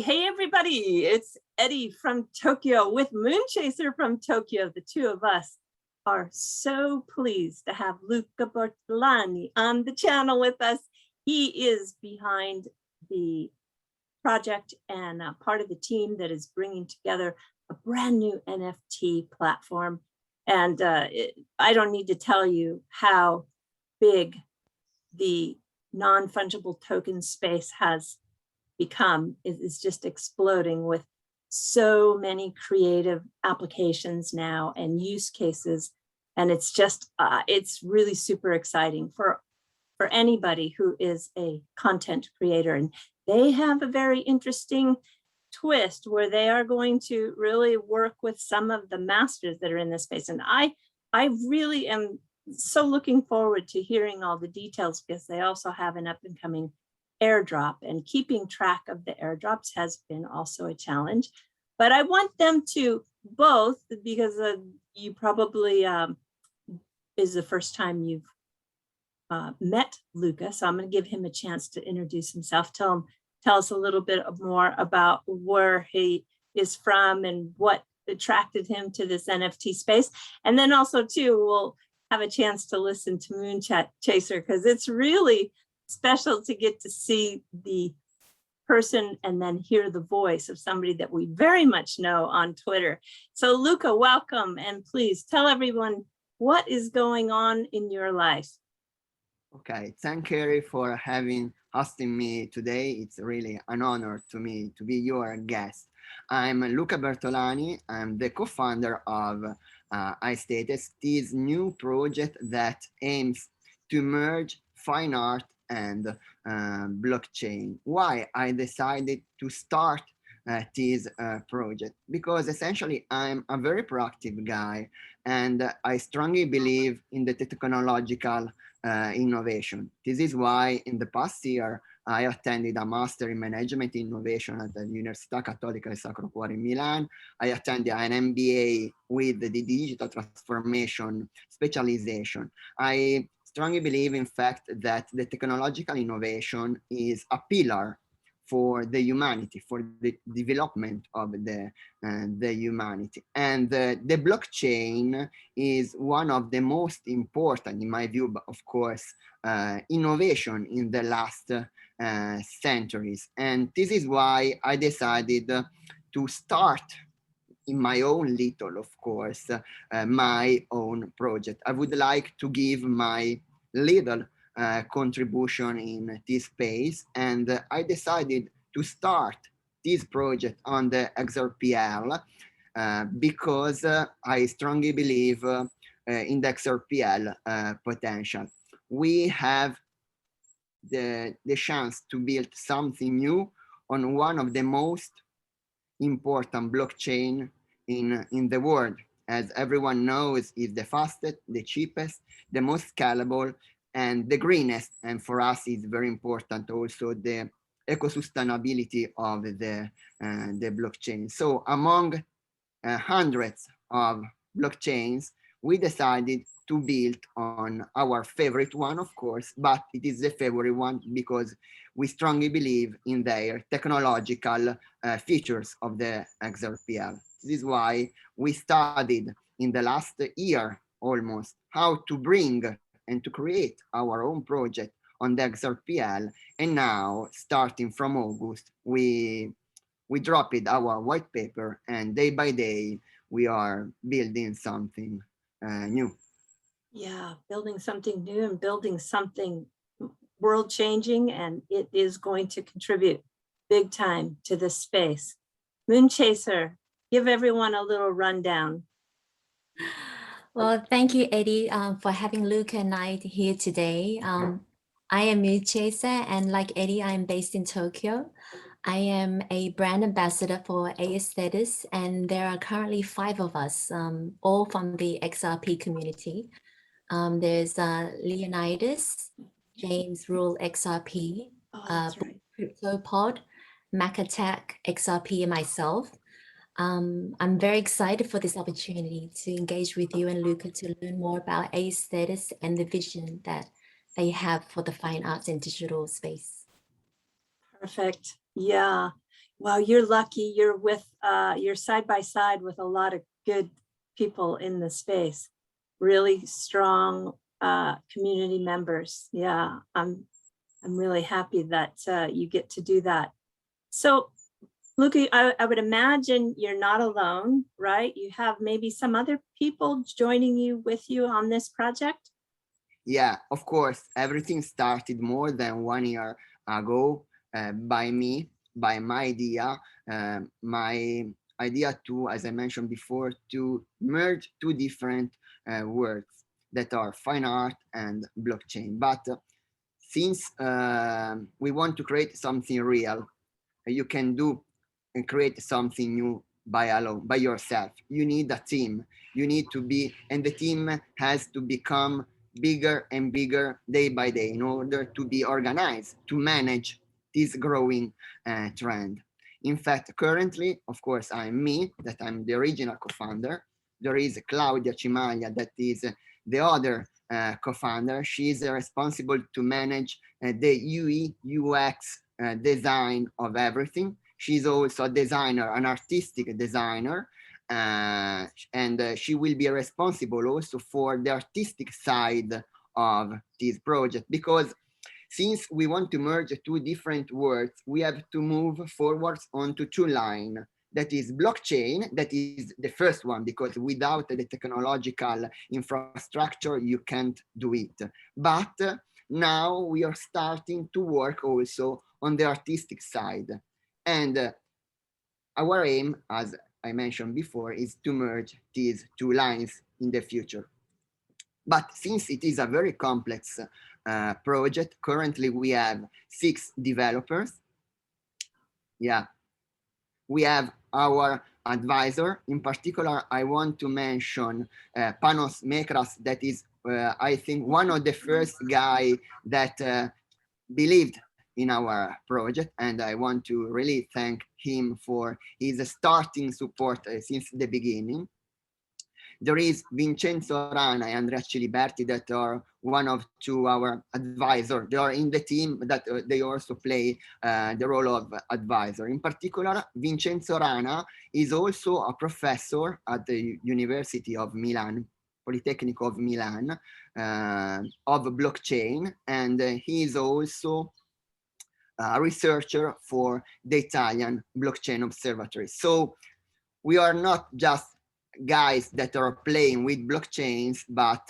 Hey, everybody. It's Eddie from Tokyo with Moonchaser from Tokyo. The two of us are so pleased to have Luca Bertolani on the channel with us. He is behind the project and part of the team that is bringing together a brand new NFT platform. And I don't need to tell you how big the non-fungible token space has become. Is just exploding with so many creative applications now and use cases. And it's just, it's really super exciting for anybody who is a content creator. And they have a very interesting twist where they are going to really work with some of the masters that are in this space. And I really am so looking forward to hearing all the details, because they also have an up and coming airdrop, and keeping track of the airdrops has been also a challenge. But I want them to both, because you probably is the first time you've met Luca, so I'm going to give him a chance to introduce himself. Tell us a little bit more about where he is from and what attracted him to this NFT space. And then also too, we'll have a chance to listen to Moonchaser, because it's really special to get to see the person and then hear the voice of somebody that we very much know on Twitter. So Luca, welcome, and please tell everyone what is going on in your life. Okay, thank you, Eri, for hosting me today. It's really an honor to me to be your guest. I'm Luca Bertolani. I'm the co-founder of AESTHETES, this new project that aims to merge fine art and blockchain. Why I decided to start this project? Because essentially I'm a very proactive guy, and I strongly believe in the technological innovation. This is why in the past year I attended a master in management innovation at the Università Cattolica del Sacro Cuore in Milan. I attended an MBA with the digital transformation specialization. I strongly believe, in fact, that the technological innovation is a pillar for the humanity, for the development of the humanity. And the blockchain is one of the most important, in my view, of course, innovation in the last centuries. And this is why I decided to start in my own little, of course, my own project. I would like to give my little contribution in this space, and I decided to start this project on the XRPL because I strongly believe in the XRPL potential. We have the chance to build something new on one of the most important blockchain in the world. As everyone knows, is the fastest, the cheapest, the most scalable, and the greenest. And for us, it's very important also the eco-sustainability of the blockchain. So among hundreds of blockchains, we decided to build on our favorite one, of course, but it is the favorite one because we strongly believe in their technological features of the XRPL. This is why we studied in the last year almost how to bring and to create our own project on the XRPL. And now, starting from August, we dropped our white paper, and day by day, we are building something new. Yeah, building something new and building something world changing, and it is going to contribute big time to this space. Moonchaser, give everyone a little rundown. Well, thank you, Eddie, for having Luca and I here today. I am Moonchaser, and like Eddie, I'm based in Tokyo. I am a brand ambassador for AESTHETES, and there are currently 5 of us, all from the XRP community. There's Leonidas, James Rule XRP, CryptoPod, Macattack XRP, and myself. I'm very excited for this opportunity to engage with you and Luca to learn more about AESTHETES and the vision that they have for the fine arts and digital space. Perfect. Yeah. Well, you're lucky. You're with, you're side by side with a lot of good people in the space, really strong community members. Yeah, I'm really happy that you get to do that. So, Luca, I would imagine you're not alone, right? You have maybe some other people joining you with you on this project? Yeah, of course, everything started more than 1 year ago by me, by my idea to, as I mentioned before, to merge two different words that are fine art and blockchain. But since we want to create something real, you can do and create something new by alone, by yourself. You need a team. You need to be, and the team has to become bigger and bigger day by day in order to be organized, to manage this growing trend. In fact, currently, of course, I'm me, that I'm the original co-founder. There is Claudia Cimaglia, that is the other co-founder. She is responsible to manage the UE, UX design of everything. She's also a designer, an artistic designer, and she will be responsible also for the artistic side of this project, because since we want to merge two different words, we have to move forwards onto two lines. That is blockchain, that is the first one, because without the technological infrastructure, you can't do it. But now we are starting to work also on the artistic side. And our aim, as I mentioned before, is to merge these two lines in the future. But since it is a very complex project, currently we have 6 developers. Yeah, we have our advisor. In particular, I want to mention Panos Mekras, that is, I think, one of the first guy that believed in our project, and I want to really thank him for his starting support since the beginning. There is Vincenzo Rana and Andrea Ciliberti, that are one of two our advisors. They are in the team, that they also play the role of advisor. In particular, Vincenzo Rana is also a professor at the University of Milan, Polytechnic of Milan, of blockchain, and he is also a researcher for the Italian Blockchain Observatory. So we are not just guys that are playing with blockchains, but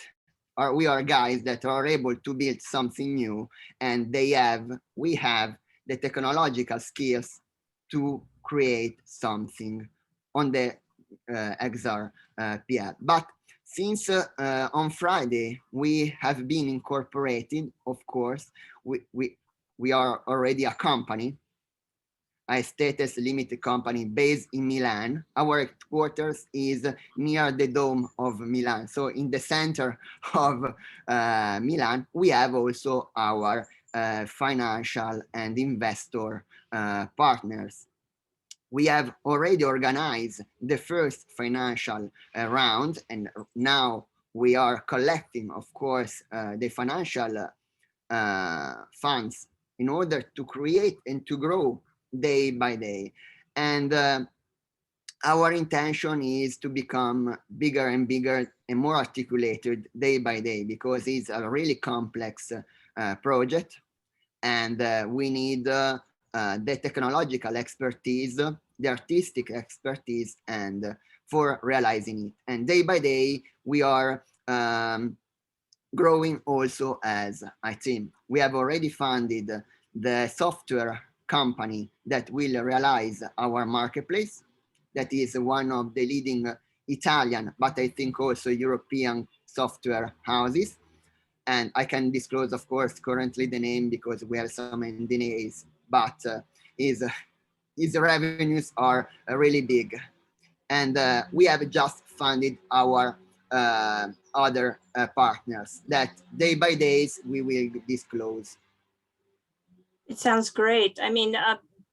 we are guys that are able to build something new, and we have the technological skills to create something on the XRP. But since on Friday we have been incorporated, of course, we are already a company, AESTHETES Limited Company, based in Milan. Our headquarters is near the Dome of Milan. So in the center of Milan, we have also our financial and investor partners. We have already organized the first financial round, and now we are collecting, of course, the financial funds in order to create and to grow day by day. And our intention is to become bigger and bigger and more articulated day by day, because it's a really complex project, and we need the technological expertise, the artistic expertise, and for realizing it. And day by day, we are growing also as a team. We have already funded the software company that will realize our marketplace. That is one of the leading Italian, but I think also European software houses. And I can disclose, of course, currently the name because we have some NDAs, but his revenues are really big. And we have just funded our other partners that day by days we will disclose. It sounds great. I mean,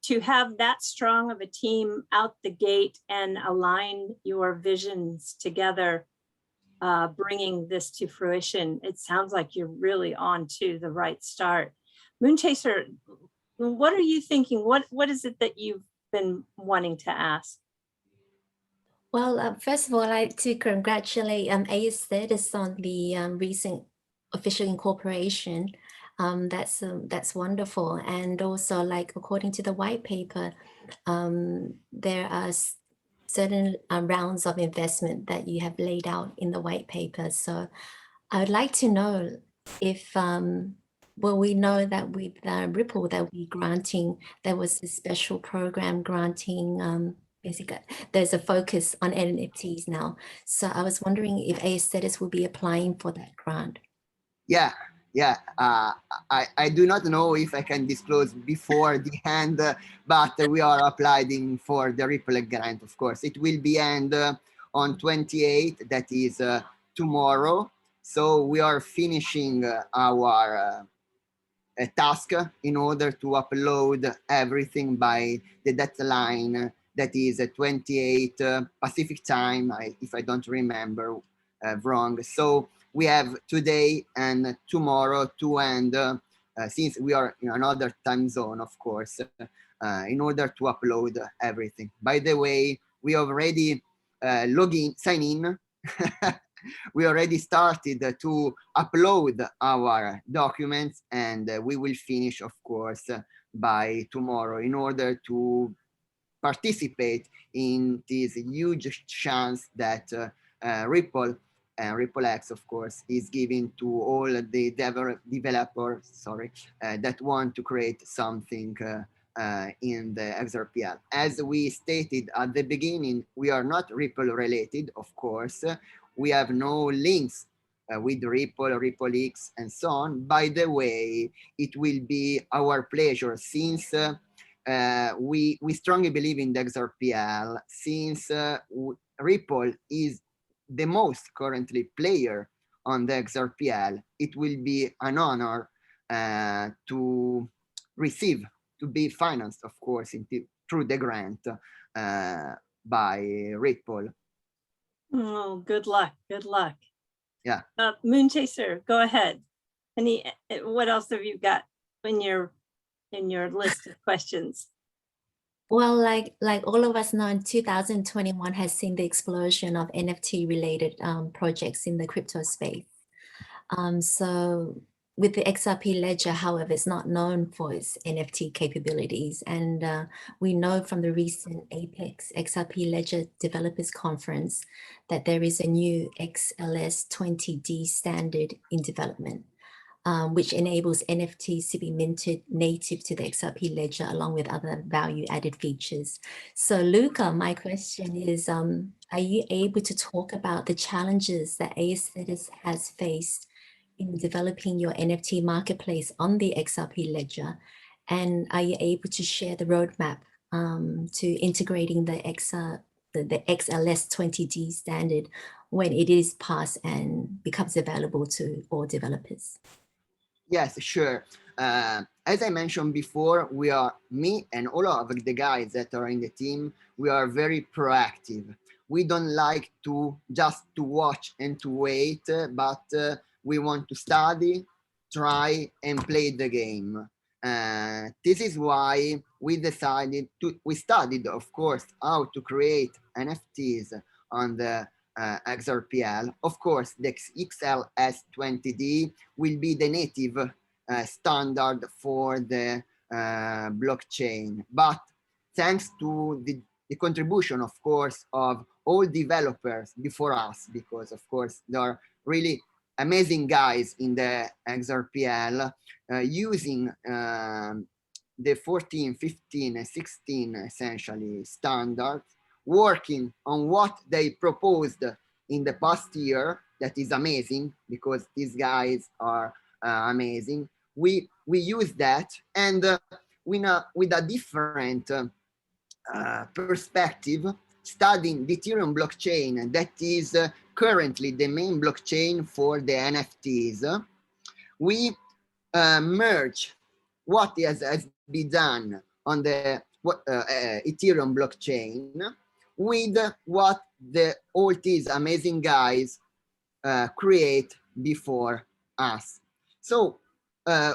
to have that strong of a team out the gate and align your visions together, bringing this to fruition, it sounds like you're really on to the right start. Moonchaser, what are you thinking? What is it that you've been wanting to ask. Well, first of all, I'd like to congratulate AESTHETES on the recent official incorporation. That's wonderful. And also, like, according to the white paper, there are certain rounds of investment that you have laid out in the white paper. So I would like to know if, well, we know that with Ripple that we granting, there was a special program granting, basically, there's a focus on NFTs now. So I was wondering if AESTHETES will be applying for that grant. Yeah, yeah. I do not know if I can disclose before the end, but we are applying for the Ripple grant, of course. It will be end on 28th, that is tomorrow. So we are finishing our task in order to upload everything by the deadline that is 28 Pacific time, if I don't remember wrong. So we have today and tomorrow to end, since we are in another time zone, of course, in order to upload everything. By the way, we already sign in. We already started to upload our documents, and we will finish, of course, by tomorrow in order to participate in this huge chance that Ripple and Ripple X, of course, is giving to all the developers, that want to create something in the XRPL. As we stated at the beginning, we are not Ripple related, of course. We have no links with Ripple, Ripple X, and so on. By the way, it will be our pleasure, since we strongly believe in the XRPL, since Ripple is the most currently player on the XRPL. It will be an honor to receive, to be financed, of course, through the grant by Ripple. Oh, good luck. Good luck. Yeah. Moonchaser, go ahead. What else have you got in your list of questions? Well, like all of us know, 2021 has seen the explosion of NFT related projects in the crypto space. So with the XRP ledger, however, it's not known for its NFT capabilities. And we know from the recent Apex XRP Ledger Developers Conference that there is a new XLS20D standard in development, which enables NFTs to be minted native to the XRP ledger along with other value added features. So Luca, my question is, are you able to talk about the challenges that AESTHETES has faced in developing your NFT marketplace on the XRP ledger? And are you able to share the roadmap to integrating the XLS20D standard when it is passed and becomes available to all developers? Yes, sure. As I mentioned before, me and all of the guys that are in the team, we are very proactive. We don't like to just to watch and to wait, but we want to study, try, and play the game. This is why we studied, of course, how to create NFTs on the XRPL. Of course, the XLS20D will be the native standard for the blockchain. But thanks to the contribution, of course, of all developers before us, because, of course, there are really amazing guys in the XRPL using the 14, 15, and 16 essentially standards, working on what they proposed in the past year. That is amazing, because these guys are amazing. We use that, and with a different perspective, studying the Ethereum blockchain, that is currently the main blockchain for the NFTs. We merge what has been done on the Ethereum blockchain with what all these amazing guys create before us. So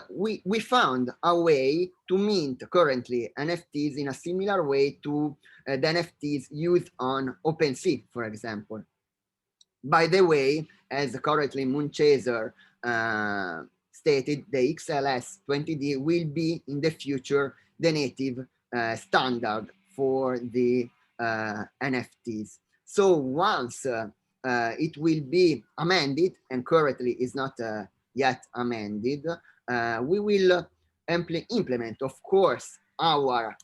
we found a way to mint currently NFTs in a similar way to the NFTs used on OpenSea, for example. By the way, as currently Moonchaser stated, the XLS 20D will be in the future the native standard for the NFTs. So once it will be amended, and currently is not yet amended, we will implement, of course, our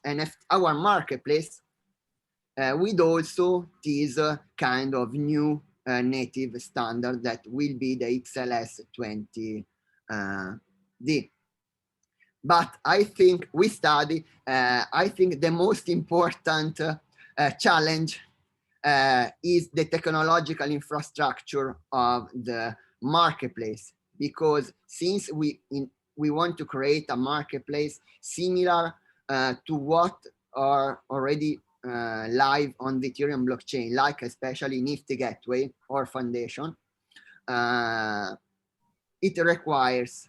marketplace with also this kind of new native standard that will be the XLS 20D. But I think we study, I think the most important challenge is the technological infrastructure of the marketplace, because since we want to create a marketplace similar to what are already live on the Ethereum blockchain, like especially Nifty Gateway or Foundation, it requires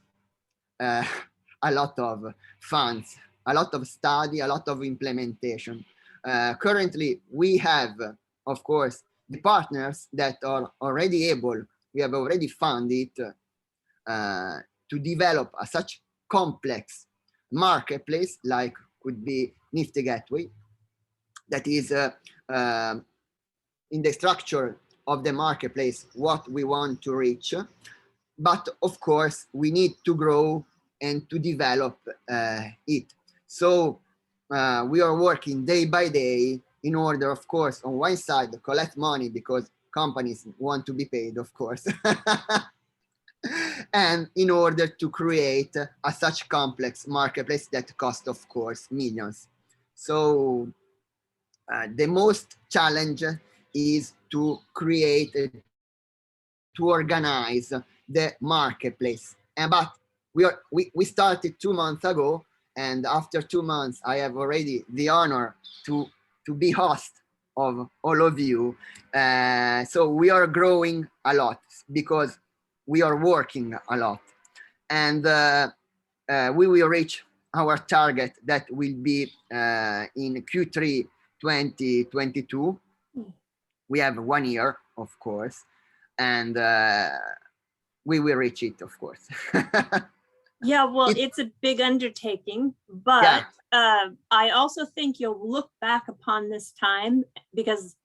a lot of funds, a lot of study, a lot of implementation. Currently, we have, of course, the partners that are already able, we have already funded to develop a such complex marketplace, like could be Nifty Gateway, that is in the structure of the marketplace what we want to reach. But of course, we need to grow and to develop it. So we are working day by day in order, of course, on one side, to collect money because companies want to be paid, of course. And in order to create a such complex marketplace that costs, of course, millions. So the most challenge is to create, to organize the marketplace. But we started 2 months ago, and after 2 months, I have already the honor to be host of all of you. So we are growing a lot because we are working a lot, and we will reach our target that will be in Q3 2022. We have 1 year, of course, and we will reach it, of course. Yeah, well, it's a big undertaking, but yeah. I also think you'll look back upon this time, because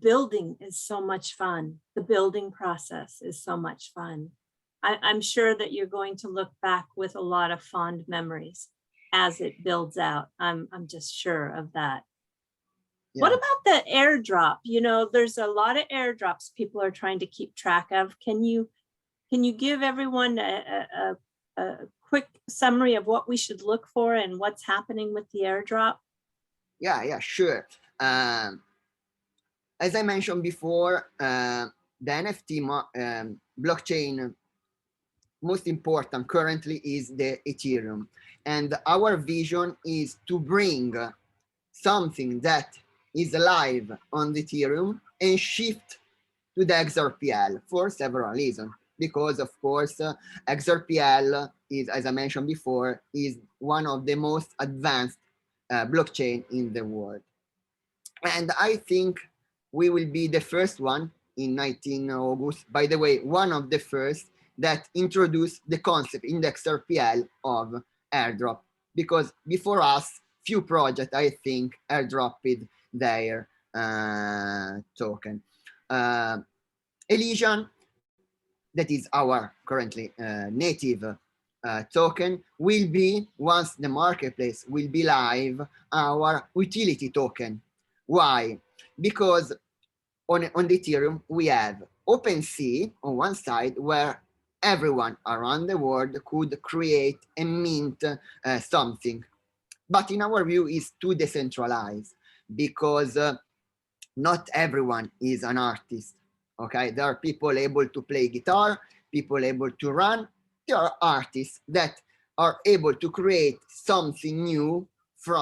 building is so much fun. The building process is so much fun. I'm sure that you're going to look back with a lot of fond memories as it builds out. I'm just sure of that. Yeah. What about the airdrop? You know, there's a lot of airdrops people are trying to keep track of. Can you give everyone a quick summary of what we should look for and what's happening with the airdrop? Yeah, sure. As I mentioned before, the NFT blockchain most important currently is the Ethereum. And our vision is to bring something that is live on the Ethereum and shift to the XRPL for several reasons. Because of course, XRPL is, as I mentioned before, is one of the most advanced blockchain in the world. And I think we will be the first one in 19 August, by the way, one of the first that introduced the concept in the XRPL of airdrop, because before us, few projects, I think, airdropped their token. Elysian, that is our currently native token, will be, once the marketplace will be live, our utility token. Why? Because on the Ethereum, we have OpenSea on one side, where everyone around the world could create and mint something. But in our view, it's too decentralized, because not everyone is an artist. Okay, there are people able to play guitar, people able to run. There are artists that are able to create something new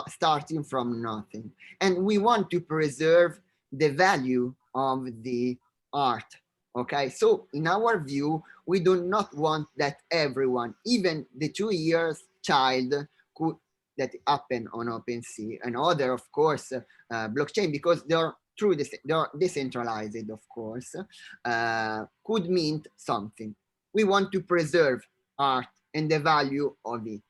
starting from nothing. And we want to preserve the value of the art. Okay, so in our view, we do not want that everyone, even the 2 years child, could that happen on OpenSea and other, of course, blockchain, because they are decentralized, of course, could mean something. We want to preserve art and the value of it.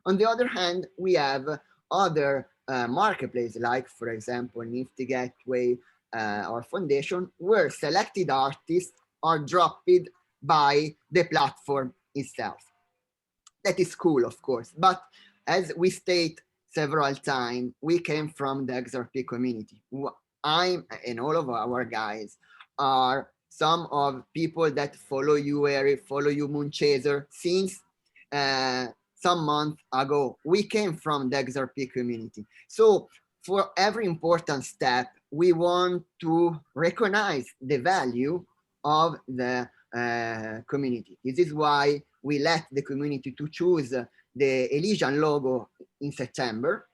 On the other hand, we have other marketplaces, like, for example, Nifty Gateway or Foundation, where selected artists are dropped by the platform itself. That is cool, of course, but as we state several times, we came from the XRP community. I'm and all of our guys are some of people that follow you, Eri, follow you, Moonchaser, since some months ago. We came from the XRP community. So for every important step, we want to recognize the value of the community. This is why we let the community to choose the Elysian logo in September.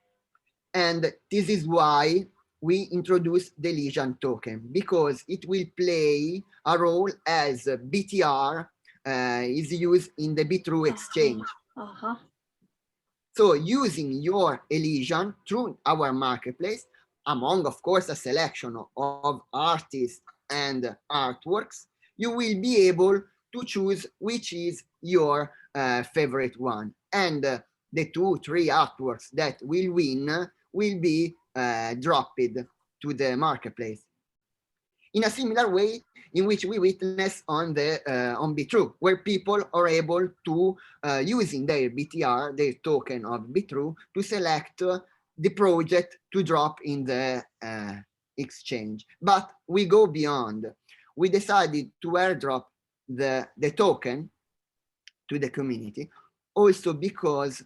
And this is why we introduce the Elysian token, because it will play a role as BTR is used in the Bitrue exchange. So using your Elysian through our marketplace, among, of course, a selection of artists and artworks, you will be able to choose which is your favorite one. And the 2-3 artworks that will win will be dropped to the marketplace. In a similar way in which we witness on Bitrue, where people are able to, using their BTR, their token of Bitrue, to select the project to drop in the exchange. But we go beyond. We decided to airdrop the token to the community, also because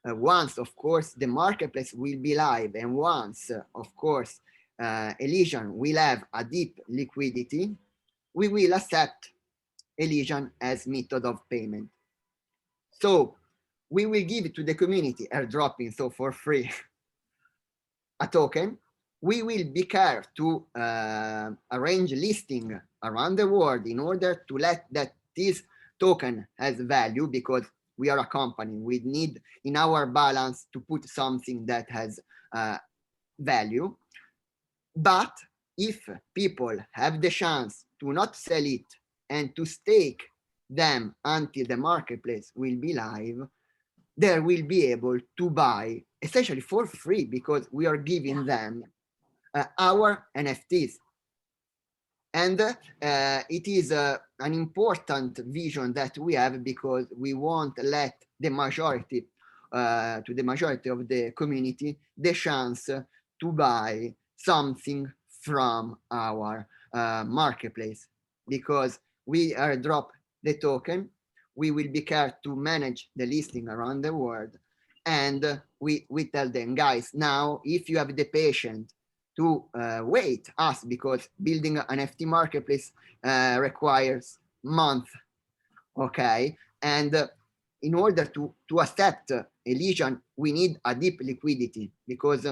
once, of course, the marketplace will be live, and once, of course, Elysian will have a deep liquidity, we will accept Elysian as method of payment. So we will give it to the community, airdropping, so for free, a token. We will be care to arrange listing around the world in order to let that this token has value, because we are a company. We need in our balance to put something that has value. But if people have the chance to not sell it and to stake them until the marketplace will be live, they will be able to buy essentially for free, because we are giving them our NFTs. And it is an important vision that we have, because we won't let the majority, to the majority of the community, the chance to buy something from our marketplace, because we airdrop the token. We will be care to manage the listing around the world, and we tell them, guys, now if you have the patience to wait us, because building an NFT marketplace requires months, okay? And in order to accept Elysian, we need a deep liquidity, because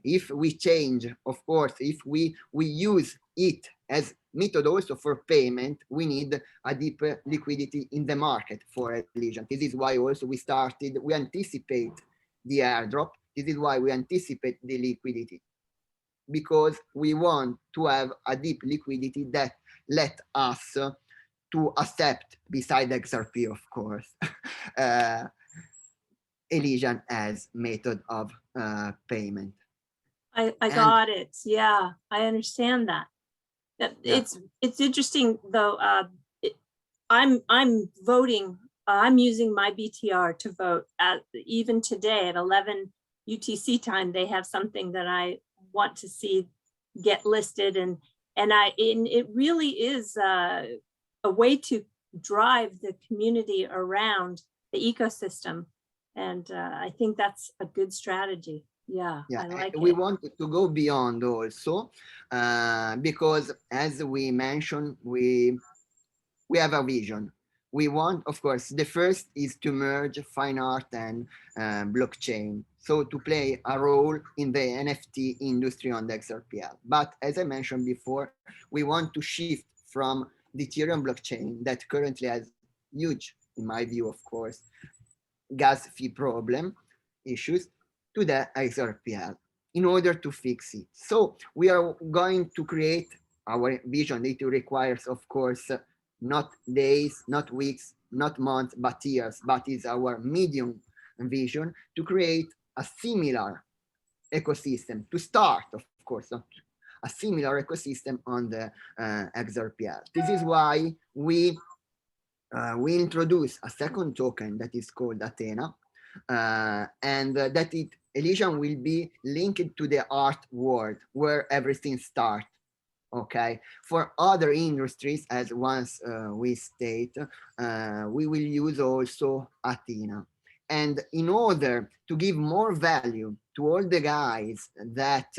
if we change, of course, if we use it as method also for payment, we need a deep liquidity in the market for Elysian. This is why also we anticipate the airdrop. This is why we anticipate the liquidity, because we want to have a deep liquidity that let us to accept, beside XRP, of course, Elysian as method of payment. I got it. Yeah, I understand that. Yeah. It's interesting though. I'm voting. I'm using my BTR to vote. Even today at 11 UTC time, they have something that I want to see get listed, and it really is a way to drive the community around the ecosystem, and I think that's a good strategy. Yeah, I like it. We wanted to go beyond also, because as we mentioned, we have a vision. We want, of course, the first is to merge fine art and blockchain, so to play a role in the NFT industry on the XRPL. But as I mentioned before, we want to shift from the Ethereum blockchain that currently has huge, in my view, of course, gas fee problem issues to the XRPL in order to fix it. So we are going to create our vision. It requires, of course, not days, not weeks, not months, but years, but is our medium vision to create a similar ecosystem to start, of course, not a similar ecosystem on the XRPL. This is why we introduce a second token that is called Athena, and that Elysian will be linked to the art world where everything starts. Okay, for other industries, as once we state, we will use also Athena. And in order to give more value to all the guys that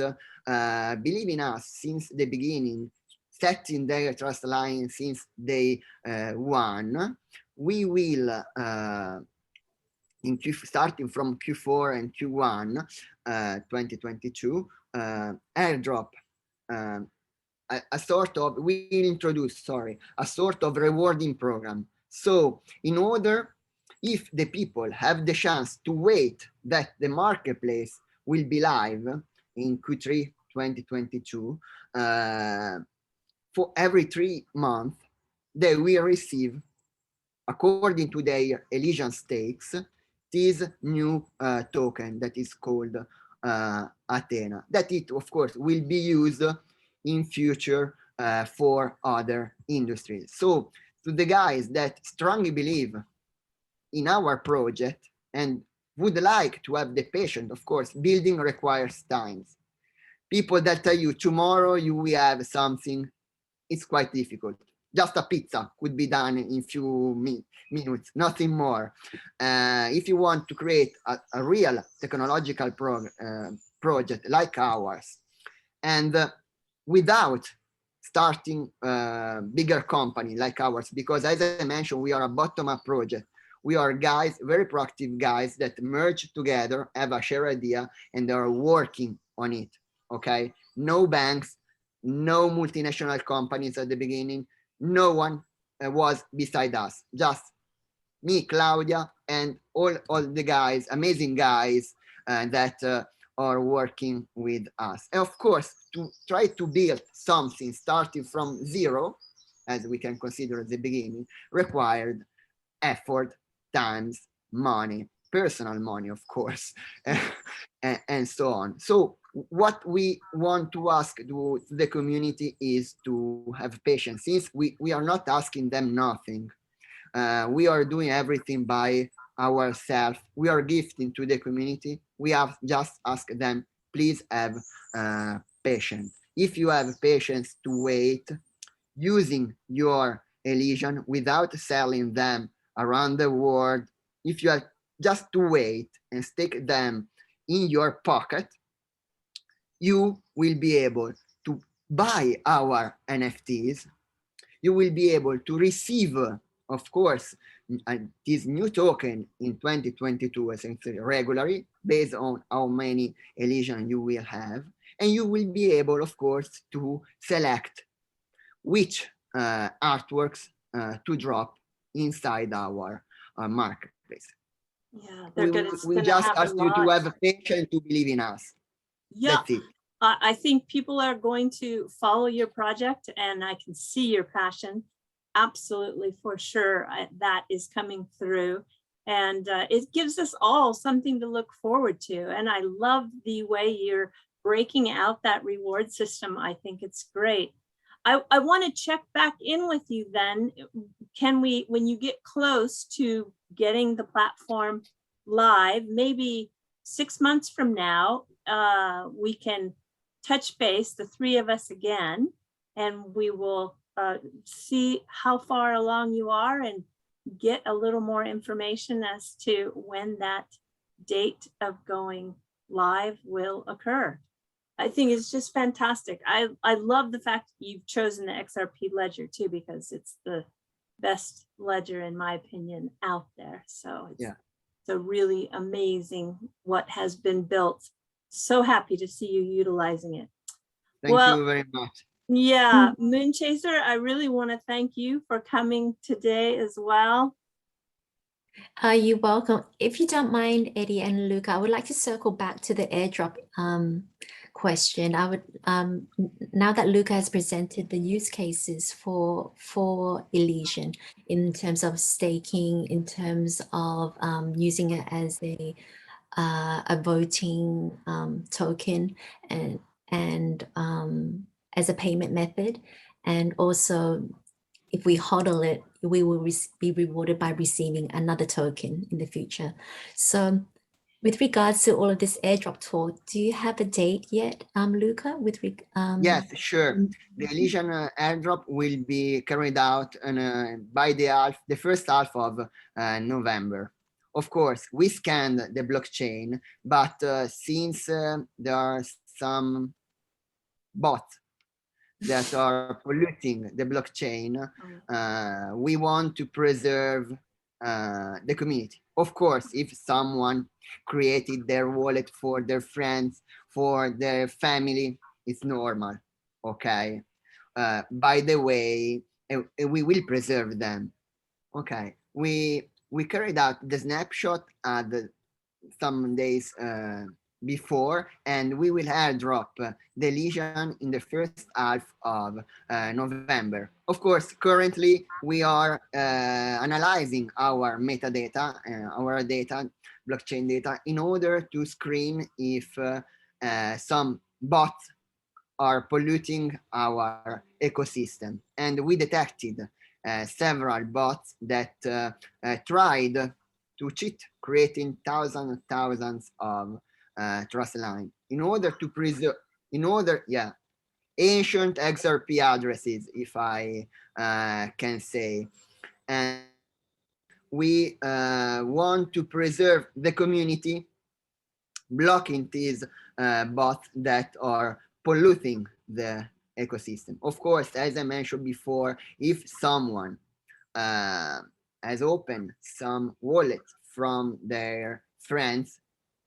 believe in us since the beginning, setting their trust line since day one, we will, starting from Q4 and Q1 2022, airdrop a sort of, we introduce, sorry, a sort of rewarding program. So in order, if the people have the chance to wait that the marketplace will be live in Q3 2022, for every 3 months, they will receive, according to their Elysian stakes, this new token that is called Athena, that it, of course, will be used in future for other industries. So to the guys that strongly believe in our project and would like to have the patience, of course, building requires time. People that tell you tomorrow you will have something, it's quite difficult. Just a pizza could be done in few minutes, nothing more. If you want to create a real technological project like ours, and without starting a bigger company like ours, because as I mentioned, we are a bottom-up project. We are guys, very proactive guys that merge together, have a shared idea, and are working on it, okay? No banks, no multinational companies at the beginning, no one was beside us, just me, Claudia, and all the guys, amazing guys that are working with us. And of course, to try to build something starting from zero, as we can consider at the beginning, required effort, times, money, personal money, of course, and so on. So what we want to ask to the community is to have patience, since we are not asking them nothing. We are doing everything by ourselves. We are gifting to the community. We have just asked them, please have patience. If you have patience to wait, using your Elysian without selling them around the world, if you have just to wait and stick them in your pocket, you will be able to buy our NFTs. You will be able to receive, of course, this new token in 2022 essentially regularly, based on how many Elysian you will have. And you will be able, of course, to select which artworks to drop inside our marketplace. Yeah, we just ask you to have patience to believe in us. Yeah. That's it. I think people are going to follow your project, and I can see your passion. Absolutely, for sure, that is coming through. And it gives us all something to look forward to. And I love the way you're breaking out that reward system. I think it's great. I want to check back in with you then. Can we, when you get close to getting the platform live, maybe 6 months from now, we can touch base, the three of us again, and we will see how far along you are and get a little more information as to when that date of going live will occur. I think it's just fantastic. I love the fact you've chosen the XRP ledger too, because it's the best ledger in my opinion out there. So it's, it's a really amazing what has been built. So happy to see you utilizing it. Thank you very much. Yeah, Moonchaser, I really want to thank you for coming today as well. You're welcome. If you don't mind, Eddie and Luca, I would like to circle back to the airdrop question. I would now that Luca has presented the use cases for Elysian in terms of staking, in terms of using it as a voting token and as a payment method, and also if we hodl it, we will be rewarded by receiving another token in the future. So with regards to all of this airdrop talk, do you have a date yet, Luca? Yes, sure. The Elysian airdrop will be carried out by the first half of November. Of course, we scanned the blockchain, but since there are some bots that are polluting the blockchain, we want to preserve the community. Of course, if someone created their wallet for their friends, for their family, it's normal, okay? By the way, we will preserve them, okay? We carried out the snapshot at some days before, and we will airdrop the Elysian in the first half of November. Of course, currently we are analyzing our metadata, our data, blockchain data, in order to screen if some bots are polluting our ecosystem. And we detected several bots that tried to cheat, creating thousands of trust line in order to preserve, ancient XRP addresses, if I can say. And we want to preserve the community, blocking these bots that are polluting the ecosystem. Of course, as I mentioned before, if someone has opened some wallets from their friends,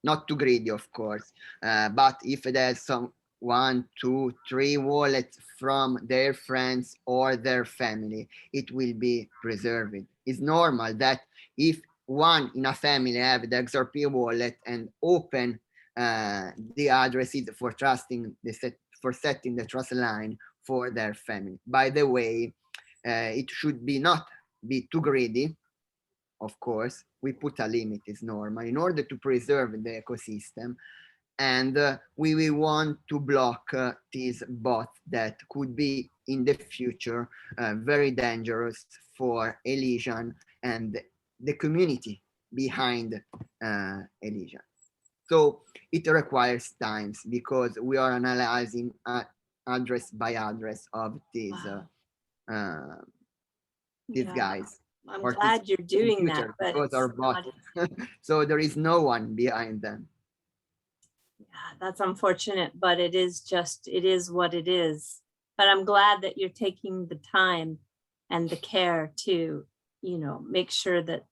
not too greedy, of course, but if there's some 1, 2, 3 wallets from their friends or their family, it will be preserved. It's normal that if one in a family have the XRP wallet and open the addresses for for setting the trust line for their family. By the way, it should be not be too greedy. Of course, we put a limit, is normal, in order to preserve the ecosystem. And we will want to block these bots that could be in the future very dangerous for Elysian and the community behind Elysian. So it requires times because we are analyzing address by address of these guys. I'm glad you're doing that, but because our bot. So there is no one behind them. Yeah, that's unfortunate, but it is what it is. But I'm glad that you're taking the time and the care to, make sure that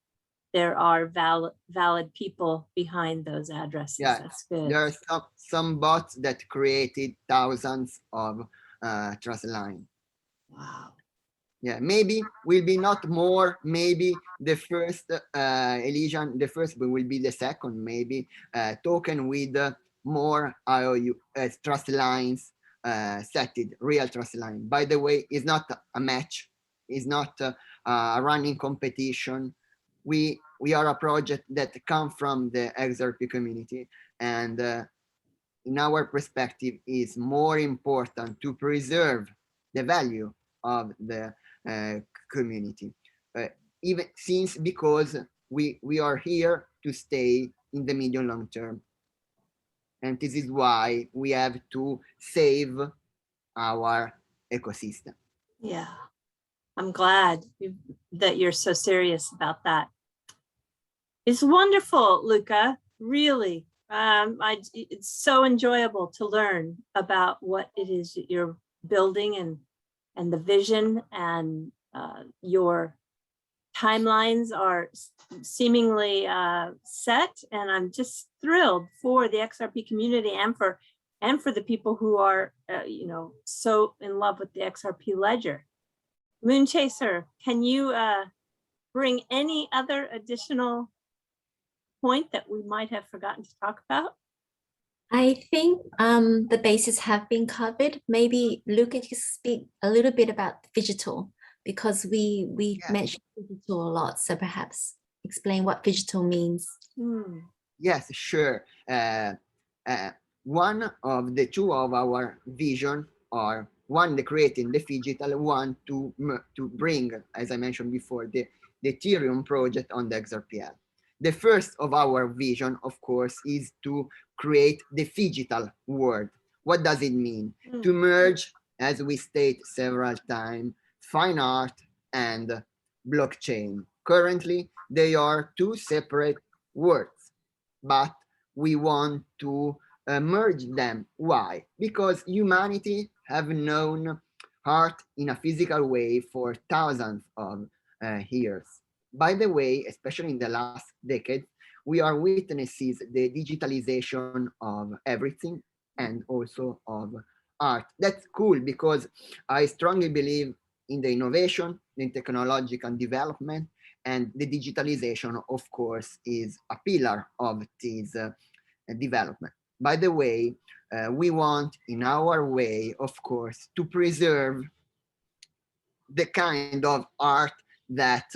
there are valid people behind those addresses. Yeah, that's good. There are some bots that created thousands of trust line. Wow. Yeah, maybe will be not more, maybe the first Elysian, the first will be the second, maybe token with more IOU trust lines setted, real trust line. By the way, it's not a match, it's not a running competition. We are a project that come from the XRP community, and in our perspective is more important to preserve the value of the community, even because we are here to stay in the medium long term, and this is why we have to save our ecosystem. Yeah, I'm glad that you're so serious about that. It's wonderful, Luca, really. It's so enjoyable to learn about what it is that you're building and the vision, and your timelines are seemingly set. And I'm just thrilled for the XRP community and for and for the people who are, so in love with the XRP ledger. Moonchaser, can you bring any other additional point that we might have forgotten to talk about? I think the bases have been covered. Maybe Luca can speak a little bit about digital, because we mentioned digital a lot. So perhaps explain what digital means. Yes, sure. One of the two of our vision are one, the creating the digital, one to bring, as I mentioned before, the Ethereum project on the XRPL. The first of our vision, of course, is to create the digital world. What does it mean? To merge, as we state several times, fine art and blockchain. Currently, they are two separate words, but we want to merge them. Why? Because humanity have known art in a physical way for thousands of years. By the way, especially in the last decade, we are witnesses the digitalization of everything and also of art. That's cool because I strongly believe in the innovation, in technological development, and the digitalization, of course, is a pillar of this development. By the way, we want, in our way, of course, to preserve the kind of art that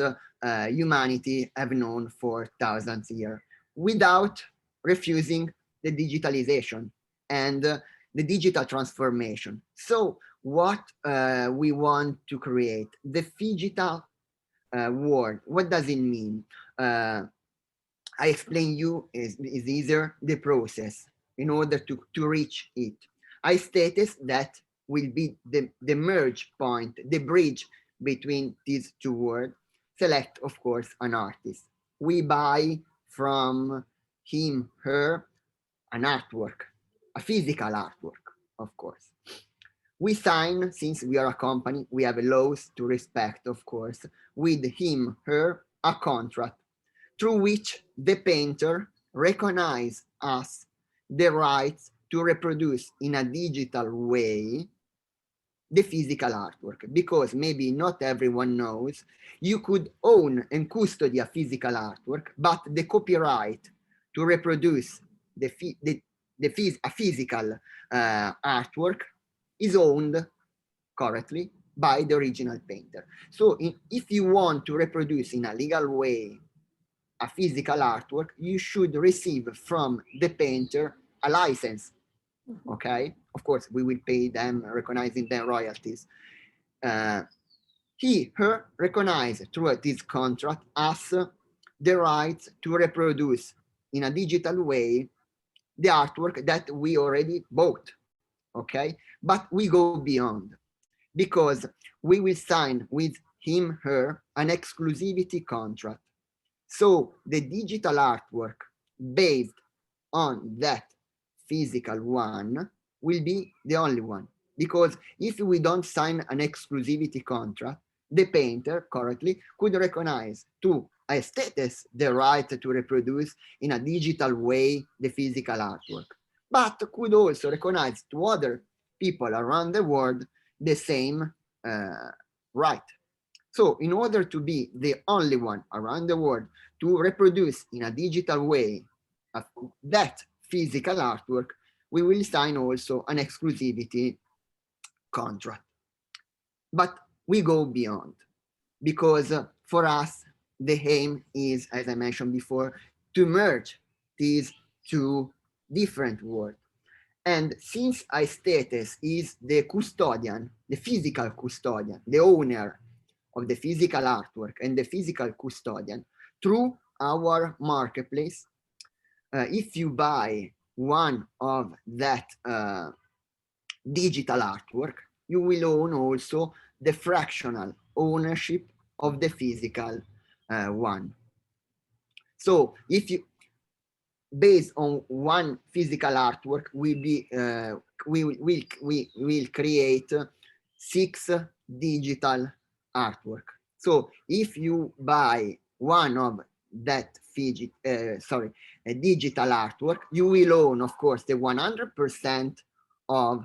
humanity have known for thousands of years without refusing the digitalization and the digital transformation. So what we want to create, the digital world, what does it mean? I explain you is easier the process in order to reach it. AESTHETES, that will be the merge point, the bridge between these two words. Select, of course, an artist. We buy from him, her, an artwork, a physical artwork, of course. We sign, since we are a company, we have laws to respect, of course, with him, her, a contract through which the painter recognizes us the rights to reproduce in a digital way the physical artwork, because maybe not everyone knows you could own and custody a physical artwork, but the copyright to reproduce a physical artwork is owned correctly by the original painter. So if you want to reproduce in a legal way a physical artwork, you should receive from the painter a license. Okay, of course, we will pay them, recognizing their royalties. He, her, recognize through this contract as the right to reproduce in a digital way the artwork that we already bought. Okay, but we go beyond, because we will sign with him, her, an exclusivity contract. So the digital artwork based on that physical one will be the only one. Because if we don't sign an exclusivity contract, the painter correctly could recognize to AESTHETES the right to reproduce in a digital way the physical artwork, but could also recognize to other people around the world the same right. So in order to be the only one around the world to reproduce in a digital way that physical artwork, we will sign also an exclusivity contract. But we go beyond, because for us, the aim is, as I mentioned before, to merge these two different worlds. And since AESTHETES is the custodian, the physical custodian, the owner of the physical artwork and the physical custodian, through our marketplace, if you buy one of that digital artwork, you will own also the fractional ownership of the physical one. So if you, based on one physical artwork, we will create 6 digital artwork. So if you buy one of that digital artwork, you will own, of course, the 100% of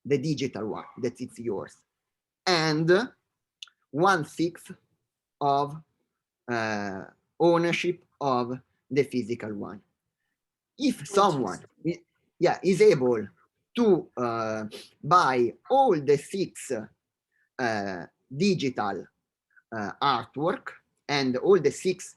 the digital one, that it's yours, and 1/6 of ownership of the physical one. If someone is able to buy all the 6 digital artwork and all the 6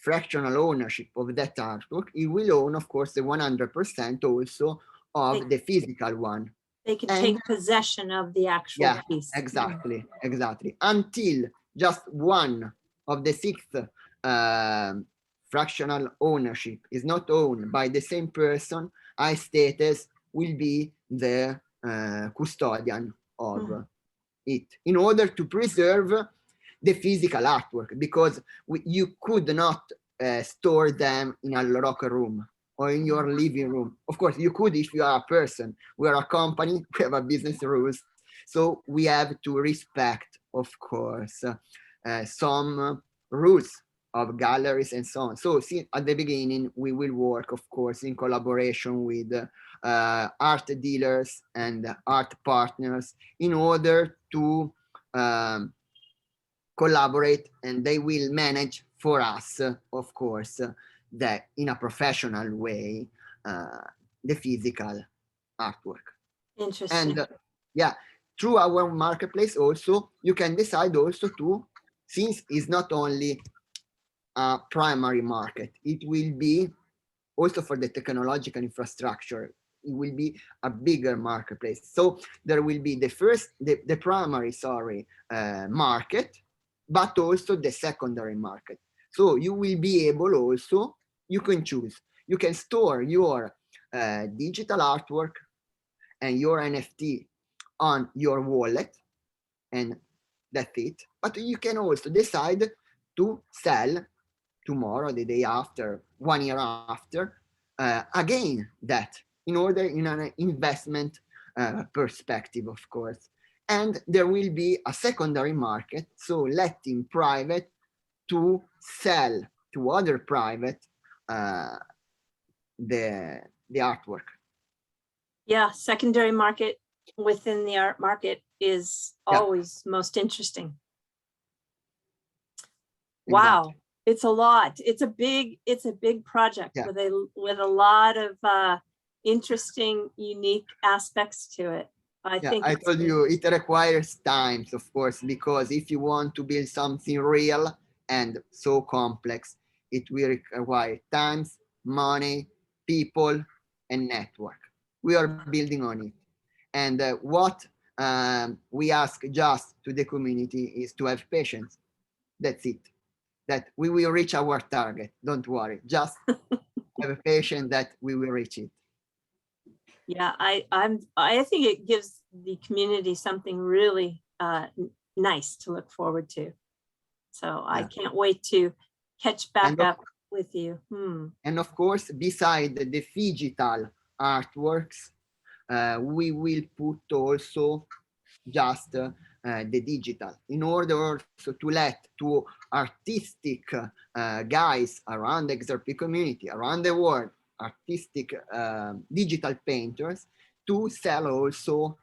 fractional ownership of that artwork, he will own, of course, the 100% also of the physical one. They can take possession of the actual piece. Exactly, exactly. Until just one of the 6 fractional ownership is not owned by the same person, AESTHETES will be the custodian of it, in order to preserve the physical artwork, because you could not store them in a locker room or in your living room. Of course, you could if you are a person. We are a company, we have a business rules. So we have to respect, of course, some rules of galleries and so on. So see, at the beginning, we will work, of course, in collaboration with art dealers and art partners in order to collaborate, and they will manage for us, of course, that in a professional way, the physical artwork. Interesting. And through our marketplace also, you can decide also to, since it's not only a primary market, it will be also for the technological infrastructure, it will be a bigger marketplace. So there will be the primary, market, but also the secondary market. So you will be able also, you can choose, you can store your digital artwork and your NFT on your wallet, and that's it. But you can also decide to sell tomorrow, the day after, 1 year after, again that, in an investment perspective, of course. And there will be a secondary market, so letting private to sell to other private the artwork. Yeah, secondary market within the art market is always most interesting. Wow. Exactly. It's a lot. It's a big project with a lot of interesting, unique aspects to it. I think I told you it requires times, of course, because if you want to build something real and so complex, it will require times, money, people, and network. We are building on it. And what we ask just to the community is to have patience. That's it. That we will reach our target. Don't worry. Just have patience that we will reach it. Yeah, I think it gives the community something really nice to look forward to. So I can't wait to catch back up with you. And of course, beside the digital artworks, we will put also just the digital, in order also to let to artistic guys around the XRP community, around the world, artistic digital painters, to sell also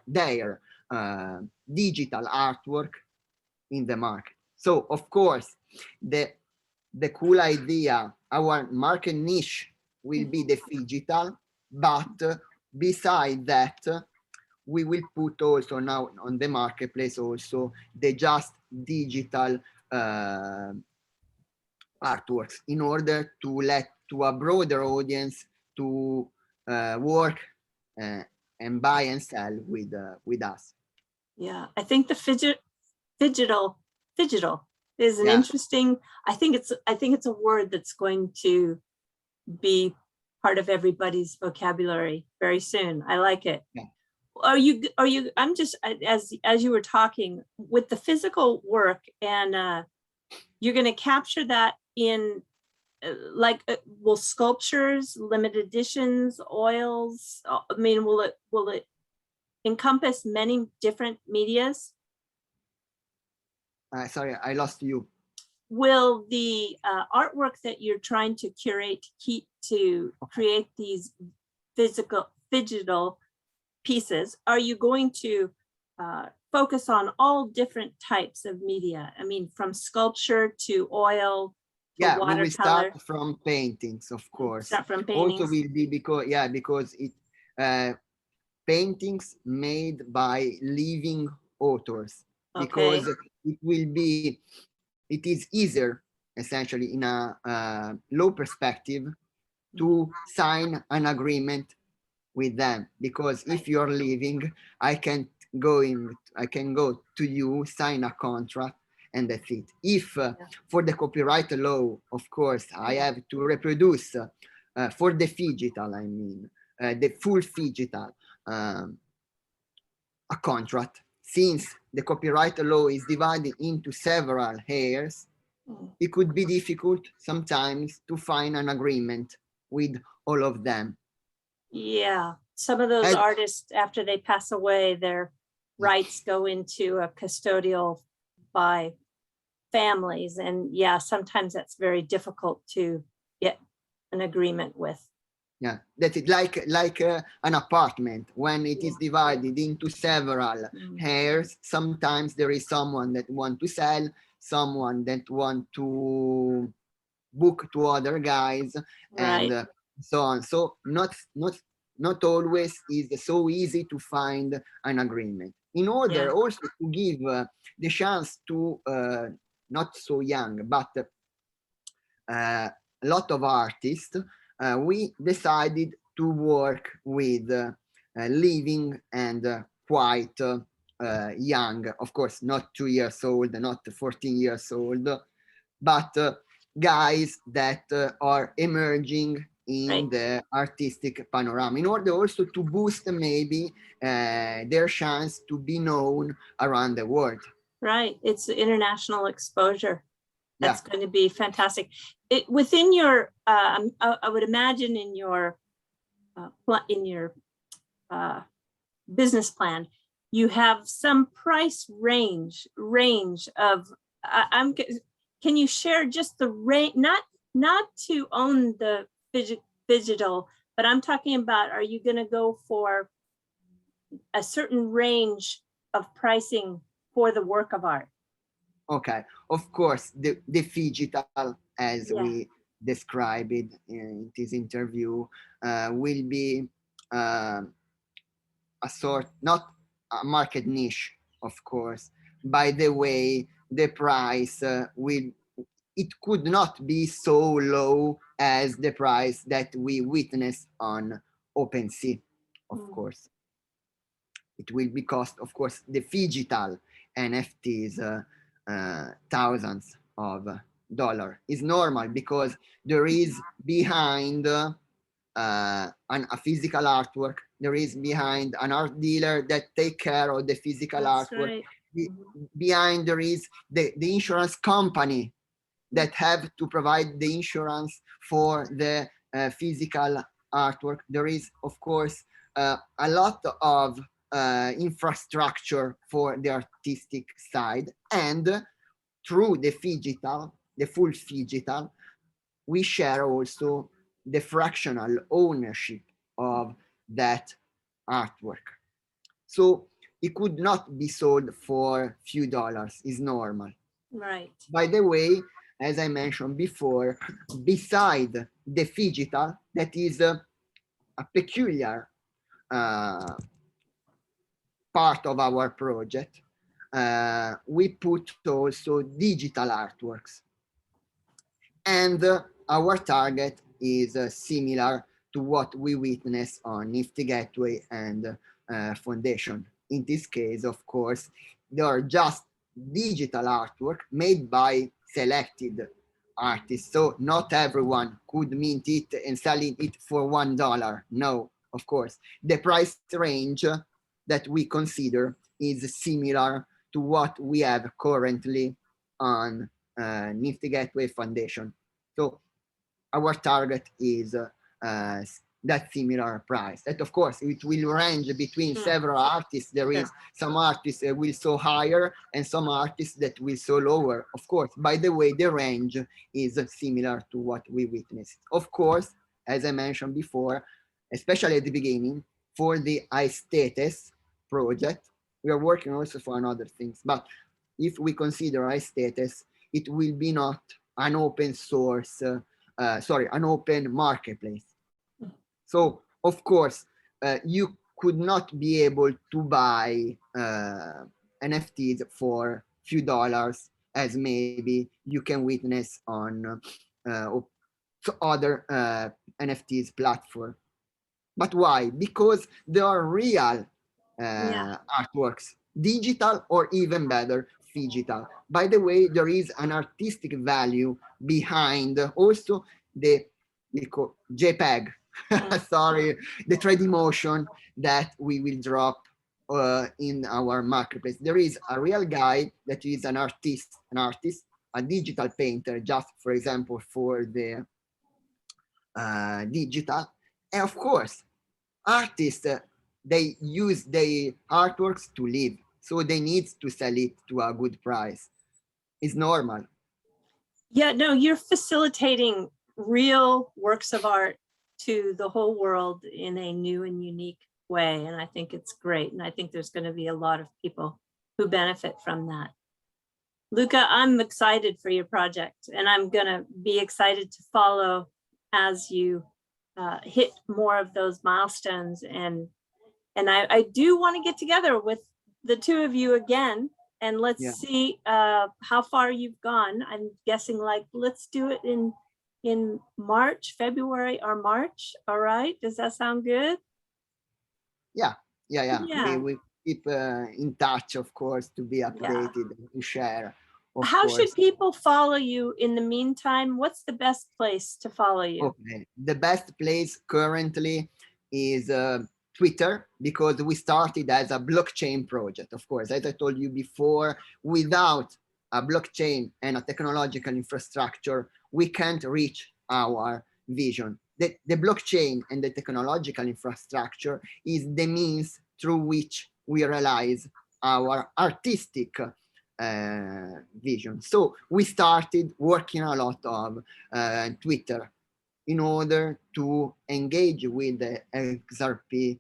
their digital artwork in the market. So of course, the cool idea, our market niche will be the digital, but beside that, we will put also now on the marketplace also the just digital artworks, in order to let to a broader audience to work and buy and sell with us. Yeah, I think the digital is an interesting. I think it's a word that's going to be part of everybody's vocabulary very soon. I like it. Yeah. Are you I'm just, as you were talking with the physical work, and you're going to capture that in will sculptures, limited editions, oils, I mean, will it encompass many different medias? Sorry, I lost you. Will the artwork that you're trying to curate, keep to create these digital pieces, are you going to focus on all different types of media? I mean, from sculpture to oil to Yeah, we will watercolor. start from paintings, of course. Start from Also paintings. will be because it paintings made by living authors, because it is easier essentially in a low perspective to sign an agreement with them, because if you're living, I can go to you, sign a contract, and that's it. If for the copyright law, of course, I have to reproduce for the digital, I mean, the full digital, a contract. Since the copyright law is divided into several layers, it could be difficult sometimes to find an agreement with all of them. Yeah, some of those artists, after they pass away, their rights go into a custodial by families. And yeah, sometimes that's very difficult to get an agreement with. Yeah, that is like an apartment. When it is divided into several layers, sometimes there is someone that want to sell, someone that want to book to other guys, and so on. So not always is so easy to find an agreement. In order also to give the chance to not so young, but a lot of artists, we decided to work with living and quite young, of course, not 2 years old, not 14 years old, but guys that are emerging in the artistic panorama, in order also to boost maybe their chance to be known around the world. Right, it's international exposure. That's going to be fantastic. Within your, I would imagine in your business plan, you have some price range of. Can you share just the range? Not to own the digital, but I'm talking about, are you going to go for a certain range of pricing for the work of art? Okay, of course, the digital, as we described it in this interview, will be a sort, not a market niche, of course. By the way, the price it could not be so low as the price that we witness on OpenSea, of course. It will be cost, of course, the digital NFTs, thousands of dollars. Is normal because there is behind a physical artwork, there is behind an art dealer that take care of the physical artwork. Behind there is the insurance company that have to provide the insurance for the physical artwork. There is, of course, a lot of infrastructure for the artistic side, and through the digital, the full digital, we share also the fractional ownership of that artwork. So it could not be sold for few dollars, is normal. Right. By the way, as I mentioned before, beside the digital, that is a peculiar part of our project, we put also digital artworks. And our target is similar to what we witness on Nifty Gateway and Foundation. In this case, of course, they are just digital artwork made by selected artists. So not everyone could mint it and sell it for $1. No, of course. The price range that we consider is similar to what we have currently on Nifty Gateway Foundation. So our target is that similar price. That, of course, it will range between several artists. There is some artists that will sell higher and some artists that will sell lower. Of course, by the way, the range is similar to what we witnessed. Of course, as I mentioned before, especially at the beginning, for the AESTHETES project. We are working also for another things, but if we consider AESTHETES, it will be not an open source, an open marketplace. So of course, you could not be able to buy NFTs for few dollars, as maybe you can witness on other NFTs platform. But why? Because they are real artworks, digital or even better, phygital. By the way, there is an artistic value behind also the JPEG, sorry, the 3D motion that we will drop in our marketplace. There is a real guy that is an artist, a digital painter, just for example, for the digital. And of course, artists, they use their artworks to live. So they need to sell it to a good price. It's normal. Yeah, no, you're facilitating real works of art to the whole world in a new and unique way. And I think it's great. And I think there's going to be a lot of people who benefit from that. Luca, I'm excited for your project, and I'm going to be excited to follow as you hit more of those milestones. And I do want to get together with the two of you again, and let's see how far you've gone. I'm guessing, like, let's do it in March, February or March. All right. Does that sound good? Yeah. We keep in touch, of course, to be updated and to share. How should people follow you in the meantime? What's the best place to follow you? Okay. The best place currently is Twitter, because we started as a blockchain project. Of course, as I told you before, without a blockchain and a technological infrastructure, we can't reach our vision. The blockchain and the technological infrastructure is the means through which we realize our artistic vision. So we started working a lot of Twitter in order to engage with the XRP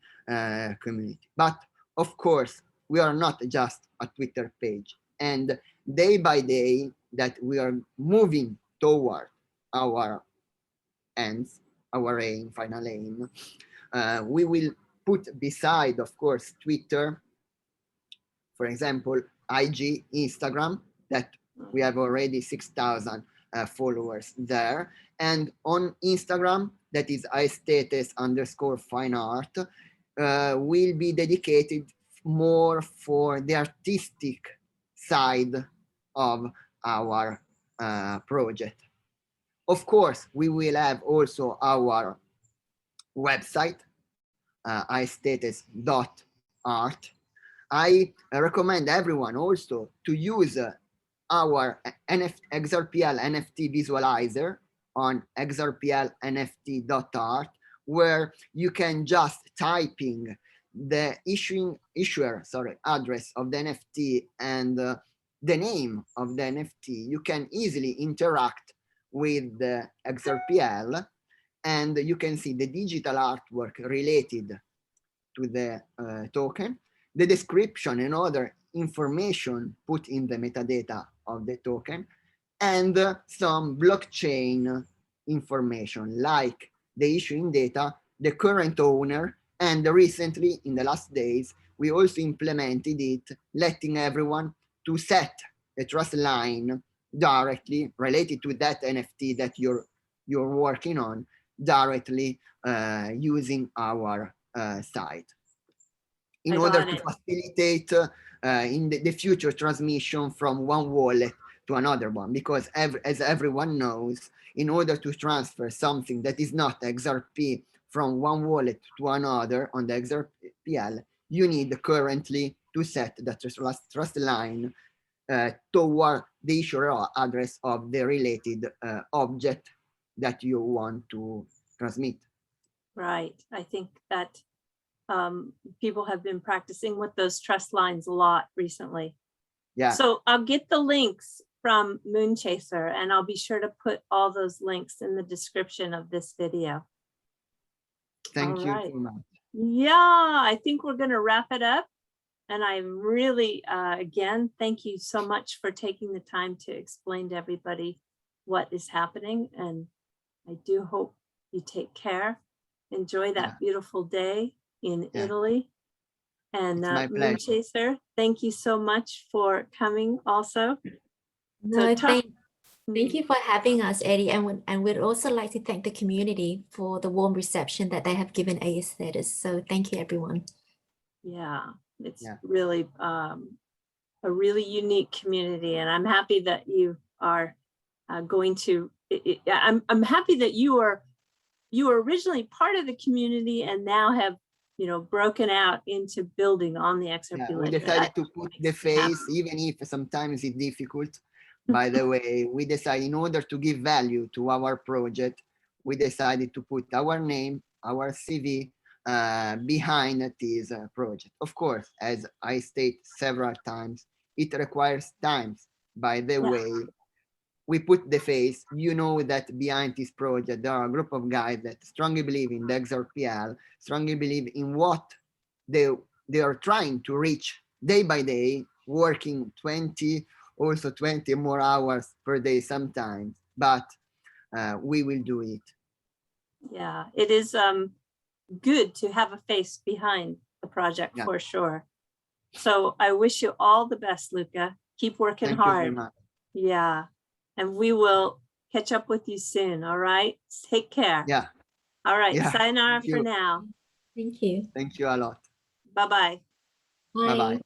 community. But of course, we are not just a Twitter page. And day by day that we are moving toward our ends, our aim, final aim, we will put beside, of course, Twitter, for example, IG, Instagram, that we have already 6,000 followers there. And on Instagram, that is aesthetes_fine art, will be dedicated more for the artistic side of our project. Of course, we will have also our website, aesthetes.art. I recommend everyone also to use our XRPL NFT visualizer on xrplnft.art, where you can just typing the issuer address of the NFT and the name of the NFT. You can easily interact with the XRPL, and you can see the digital artwork related to the token, the description and other information put in the metadata of the token, and some blockchain information like the issuing data, the current owner, and recently, in the last days, we also implemented it, letting everyone to set a trust line directly related to that NFT that you're working on, directly using our site, in order to facilitate in the future transmission from one wallet to another one. Because as everyone knows, in order to transfer something that is not XRP from one wallet to another on the XRPL, you need currently to set the trust line toward the issuer address of the related object that you want to transmit. Right. I think that people have been practicing with those trust lines a lot recently. Yeah. So I'll get the links from Moonchaser, and I'll be sure to put all those links in the description of this video. Thank you so much. Yeah, I think we're going to wrap it up. And I really, again, thank you so much for taking the time to explain to everybody what is happening. And I do hope you take care. Enjoy that beautiful day in Italy. And Moonchaser, thank you so much for coming also. No, thank you for having us, Eddie. And we'd also like to thank the community for the warm reception that they have given AESTHETES. So thank you, everyone. Yeah, it's really a really unique community. And I'm happy that you are going to, I'm happy that you were originally part of the community and now have, you know, broken out into building on the XRP we decided to put the face, even if sometimes it's difficult. By the way, we decided in order to give value to our project, we decided to put our name, our CV behind this project. Of course, as I state several times, it requires time. By the way, we put the face, you know that behind this project, there are a group of guys that strongly believe in the XRPL, strongly believe in what they are trying to reach day by day, working 20 more hours per day sometimes, but we will do it. Yeah, it is good to have a face behind the project for sure. So I wish you all the best, Luca. Keep working Thank hard. You very much. Yeah. And we will catch up with you soon. All right. Take care. Yeah. All right. Sayonara for now. Thank you. Thank you a lot. Bye-bye. Bye. Bye-bye.